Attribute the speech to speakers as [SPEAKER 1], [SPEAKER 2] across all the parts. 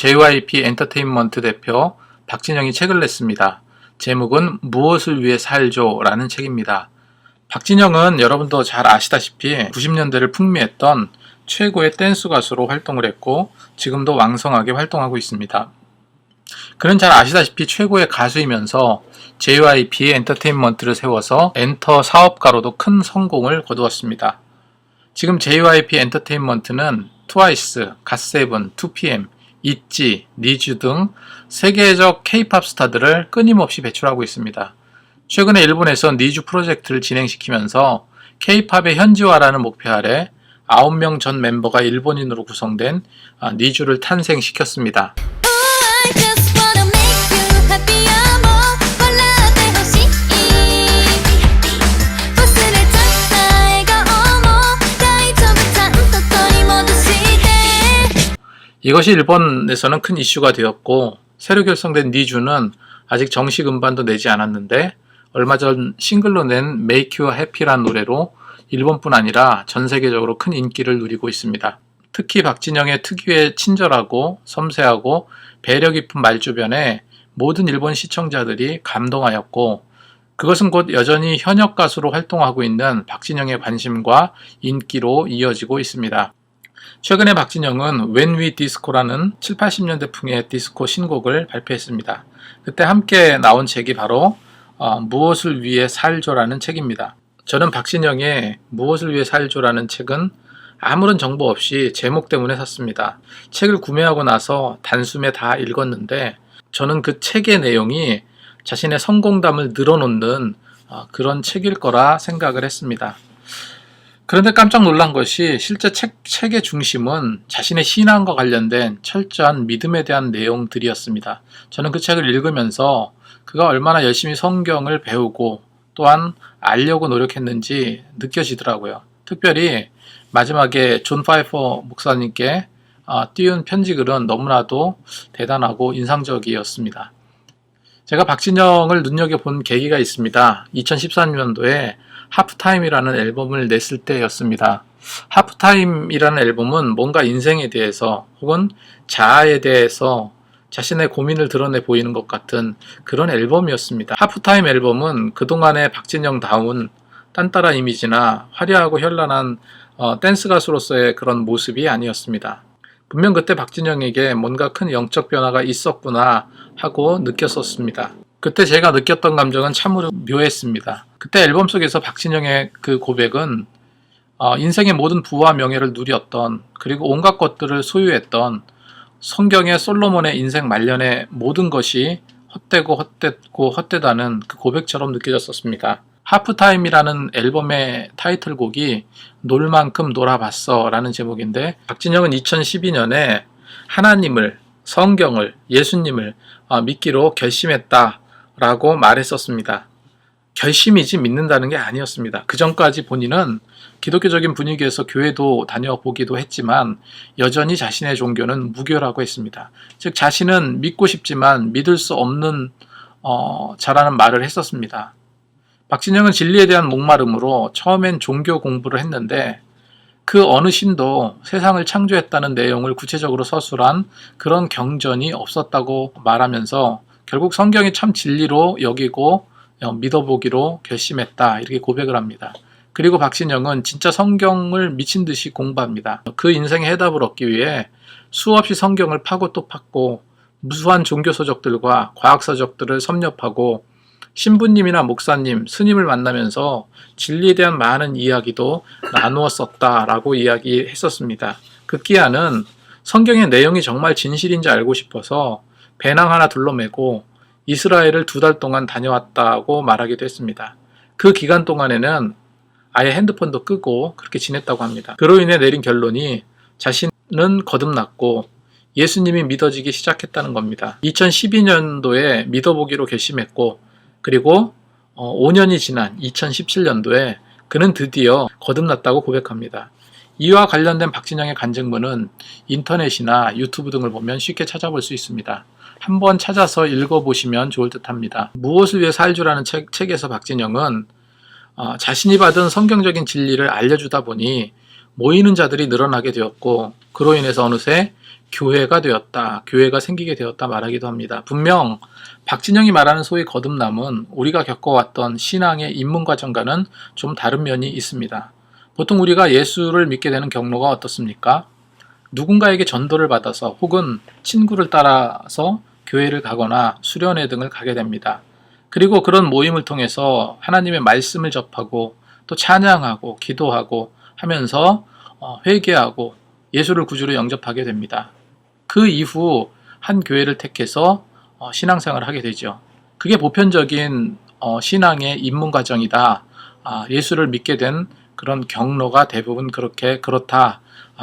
[SPEAKER 1] JYP 엔터테인먼트 대표 박진영이 책을 냈습니다. 제목은 무엇을 위해 살죠? 라는 책입니다. 박진영은 여러분도 잘 아시다시피 90년대를 풍미했던 최고의 댄스 가수로 활동을 했고 지금도 왕성하게 활동하고 있습니다. 그는 잘 아시다시피 최고의 가수이면서 JYP 엔터테인먼트를 세워서 엔터 사업가로도 큰 성공을 거두었습니다. 지금 JYP 엔터테인먼트는 트와이스, 갓세븐, 2PM, 있지, 니쥬 등 세계적 K-팝 스타들을 끊임없이 배출하고 있습니다. 최근에 일본에서 니쥬 프로젝트를 진행시키면서 K-팝의 현지화라는 목표 아래 9명 전 멤버가 일본인으로 구성된 니쥬를 탄생시켰습니다. 이것이 일본에서는 큰 이슈가 되었고 새로 결성된 니쥬는 아직 정식 음반도 내지 않았는데 얼마 전 싱글로 낸 Make You Happy란 노래로 일본뿐 아니라 전 세계적으로 큰 인기를 누리고 있습니다. 특히 박진영의 특유의 친절하고 섬세하고 배려 깊은 말주변에 모든 일본 시청자들이 감동하였고 그것은 곧 여전히 현역 가수로 활동하고 있는 박진영의 관심과 인기로 이어지고 있습니다. 최근에 박진영은 When We Disco라는 7, 80년대 풍의 디스코 신곡을 발표했습니다. 그때 함께 나온 책이 바로 무엇을 위해 살죠라는 책입니다. 저는 박진영의 무엇을 위해 살죠라는 책은 아무런 정보 없이 제목 때문에 샀습니다. 책을 구매하고 나서 단숨에 다 읽었는데 저는 그 책의 내용이 자신의 성공담을 늘어놓는 그런 책일 거라 생각을 했습니다. 그런데 깜짝 놀란 것이 실제 책의 중심은 자신의 신앙과 관련된 철저한 믿음에 대한 내용들이었습니다. 저는 그 책을 읽으면서 그가 얼마나 열심히 성경을 배우고 또한 알려고 노력했는지 느껴지더라고요. 특별히 마지막에 존 파이퍼 목사님께 띄운 편지글은 너무나도 대단하고 인상적이었습니다. 제가 박진영을 눈여겨본 계기가 있습니다. 2013년도에 하프타임이라는 앨범을 냈을 때였습니다. 하프타임이라는 앨범은 뭔가 인생에 대해서 혹은 자아에 대해서 자신의 고민을 드러내 보이는 것 같은 그런 앨범이었습니다. 하프타임 앨범은 그동안의 박진영다운 딴따라 이미지나 화려하고 현란한 댄스 가수로서의 그런 모습이 아니었습니다. 분명 그때 박진영에게 뭔가 큰 영적 변화가 있었구나 하고 느꼈었습니다. 그때 제가 느꼈던 감정은 참으로 묘했습니다. 그때 앨범 속에서 박진영의 그 고백은 인생의 모든 부와 명예를 누렸던 그리고 온갖 것들을 소유했던 성경의 솔로몬의 인생 말년의 모든 것이 헛되고 헛되다는 그 고백처럼 느껴졌었습니다. 하프타임이라는 앨범의 타이틀곡이 놀 만큼 놀아봤어 라는 제목인데 박진영은 2012년에 하나님을, 성경을, 예수님을 믿기로 결심했다 라고 말했었습니다. 결심이지 믿는다는 게 아니었습니다. 그 전까지 본인은 기독교적인 분위기에서 교회도 다녀보기도 했지만 여전히 자신의 종교는 무교라고 했습니다. 즉 자신은 믿고 싶지만 믿을 수 없는 자라는 말을 했었습니다. 박진영은 진리에 대한 목마름으로 처음엔 종교 공부를 했는데 그 어느 신도 세상을 창조했다는 내용을 구체적으로 서술한 그런 경전이 없었다고 말하면서 결국 성경이 참 진리로 여기고 믿어보기로 결심했다 이렇게 고백을 합니다. 그리고 박진영은 진짜 성경을 미친 듯이 공부합니다. 그 인생의 해답을 얻기 위해 수없이 성경을 파고 또 팠고 무수한 종교서적들과 과학서적들을 섭렵하고 신부님이나 목사님, 스님을 만나면서 진리에 대한 많은 이야기도 나누었었다라고 이야기했었습니다. 급기야는 성경의 내용이 정말 진실인지 알고 싶어서 배낭 하나 둘러매고 이스라엘을 2달 동안 다녀왔다고 말하기도 했습니다. 그 기간 동안에는 아예 핸드폰도 끄고 그렇게 지냈다고 합니다. 그로 인해 내린 결론이 자신은 거듭났고 예수님이 믿어지기 시작했다는 겁니다. 2012년도에 믿어보기로 결심했고 그리고 5년이 지난 2017년도에 그는 드디어 거듭났다고 고백합니다. 이와 관련된 박진영의 간증문은 인터넷이나 유튜브 등을 보면 쉽게 찾아볼 수 있습니다. 한번 찾아서 읽어보시면 좋을 듯 합니다. 무엇을 위해 살주라는 책에서 박진영은 자신이 받은 성경적인 진리를 알려주다 보니 모이는 자들이 늘어나게 되었고 그로 인해서 어느새 교회가 되었다, 교회가 생기게 되었다 말하기도 합니다. 분명 박진영이 말하는 소위 거듭남은 우리가 겪어왔던 신앙의 입문 과정과는 좀 다른 면이 있습니다. 보통 우리가 예수를 믿게 되는 경로가 어떻습니까? 누군가에게 전도를 받아서 혹은 친구를 따라서 교회를 가거나 수련회 등을 가게 됩니다. 그리고 그런 모임을 통해서 하나님의 말씀을 접하고 또 찬양하고 기도하고 하면서 회개하고 예수를 구주로 영접하게 됩니다. 그 이후 한 교회를 택해서 신앙생활을 하게 되죠. 그게 보편적인 신앙의 입문 과정이다. 예수를 믿게 된 그런 경로가 대부분 그렇다.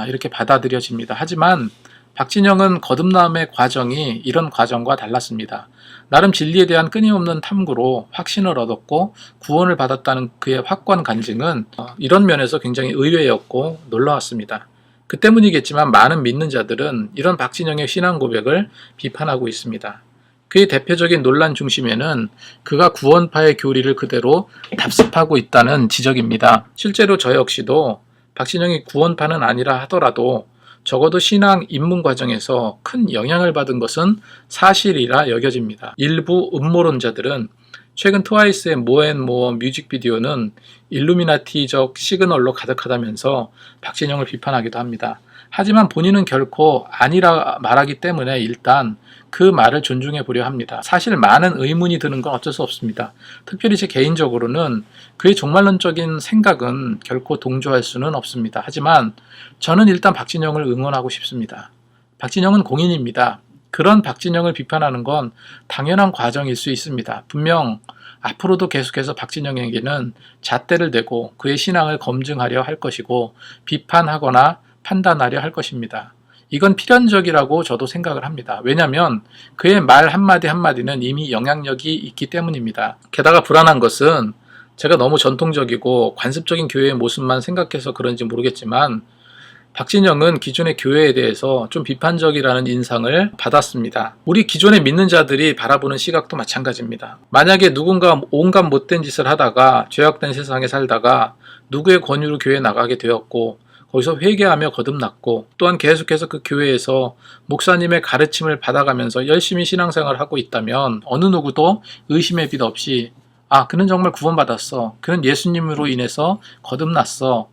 [SPEAKER 1] 이렇게 받아들여집니다. 하지만 박진영은 거듭남의 과정이 이런 과정과 달랐습니다. 나름 진리에 대한 끊임없는 탐구로 확신을 얻었고 구원을 받았다는 그의 확고한 간증은 이런 면에서 굉장히 의외였고 놀라웠습니다. 그 때문이겠지만 많은 믿는 자들은 이런 박진영의 신앙 고백을 비판하고 있습니다. 그의 대표적인 논란 중심에는 그가 구원파의 교리를 그대로 답습하고 있다는 지적입니다. 실제로 저 역시도 박진영이 구원파는 아니라 하더라도 적어도 신앙 입문 과정에서 큰 영향을 받은 것은 사실이라 여겨집니다. 일부 음모론자들은 최근 트와이스의 모앤모어 뮤직비디오는 일루미나티적 시그널로 가득하다면서 박진영을 비판하기도 합니다. 하지만 본인은 결코 아니라 말하기 때문에 일단 그 말을 존중해 보려 합니다. 사실 많은 의문이 드는 건 어쩔 수 없습니다. 특별히 제 개인적으로는 그의 종말론적인 생각은 결코 동조할 수는 없습니다. 하지만 저는 일단 박진영을 응원하고 싶습니다. 박진영은 공인입니다. 그런 박진영을 비판하는 건 당연한 과정일 수 있습니다. 분명 앞으로도 계속해서 박진영에게는 잣대를 대고 그의 신앙을 검증하려 할 것이고 비판하거나 판단하려 할 것입니다. 이건 필연적이라고 저도 생각을 합니다. 왜냐하면 그의 말 한마디 한마디는 이미 영향력이 있기 때문입니다. 게다가 불안한 것은 제가 너무 전통적이고 관습적인 교회의 모습만 생각해서 그런지 모르겠지만 박진영은 기존의 교회에 대해서 좀 비판적이라는 인상을 받았습니다. 우리 기존의 믿는 자들이 바라보는 시각도 마찬가지입니다. 만약에 누군가 온갖 못된 짓을 하다가 죄악된 세상에 살다가 누구의 권유로 교회에 나가게 되었고 거기서 회개하며 거듭났고 또한 계속해서 그 교회에서 목사님의 가르침을 받아가면서 열심히 신앙생활을 하고 있다면 어느 누구도 의심의 빛 없이 그는 정말 구원받았어. 그는 예수님으로 인해서 거듭났어.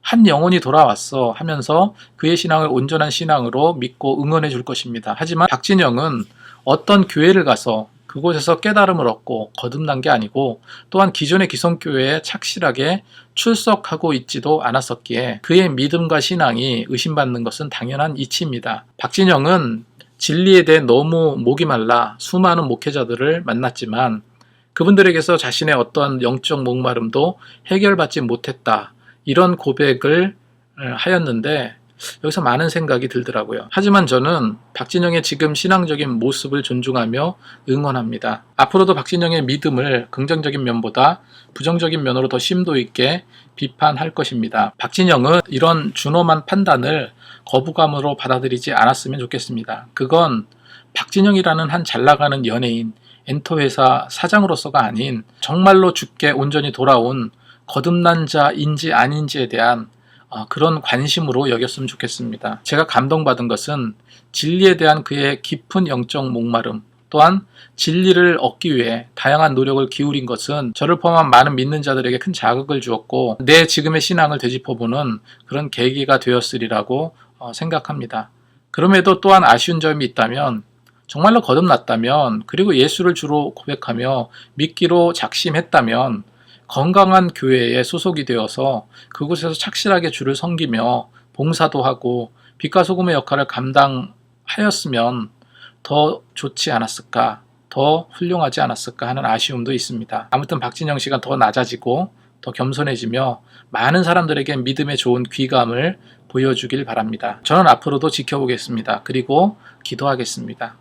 [SPEAKER 1] 한 영혼이 돌아왔어 하면서 그의 신앙을 온전한 신앙으로 믿고 응원해 줄 것입니다. 하지만 박진영은 어떤 교회를 가서 그곳에서 깨달음을 얻고 거듭난 게 아니고 또한 기존의 기성교회에 착실하게 출석하고 있지도 않았었기에 그의 믿음과 신앙이 의심받는 것은 당연한 이치입니다. 박진영은 진리에 대해 너무 목이 말라 수많은 목회자들을 만났지만 그분들에게서 자신의 어떤 영적 목마름도 해결받지 못했다. 이런 고백을 하였는데 여기서 많은 생각이 들더라고요. 하지만 저는 박진영의 지금 신앙적인 모습을 존중하며 응원합니다. 앞으로도 박진영의 믿음을 긍정적인 면보다 부정적인 면으로 더 심도 있게 비판할 것입니다. 박진영은 이런 준엄한 판단을 거부감으로 받아들이지 않았으면 좋겠습니다. 그건 박진영이라는 한 잘나가는 연예인, 엔터회사 사장으로서가 아닌 정말로 주께 온전히 돌아온 거듭난 자인지 아닌지에 대한 그런 관심으로 여겼으면 좋겠습니다. 제가 감동받은 것은 진리에 대한 그의 깊은 영적 목마름, 또한 진리를 얻기 위해 다양한 노력을 기울인 것은 저를 포함한 많은 믿는 자들에게 큰 자극을 주었고 내 지금의 신앙을 되짚어보는 그런 계기가 되었으리라고 생각합니다. 그럼에도 또한 아쉬운 점이 있다면 정말로 거듭났다면 그리고 예수를 주로 고백하며 믿기로 작심했다면 건강한 교회에 소속이 되어서 그곳에서 착실하게 주를 섬기며 봉사도 하고 빛과 소금의 역할을 감당하였으면 더 좋지 않았을까, 더 훌륭하지 않았을까 하는 아쉬움도 있습니다. 아무튼 박진영 씨가 더 낮아지고 더 겸손해지며 많은 사람들에게 믿음의 좋은 귀감을 보여주길 바랍니다. 저는 앞으로도 지켜보겠습니다. 그리고 기도하겠습니다.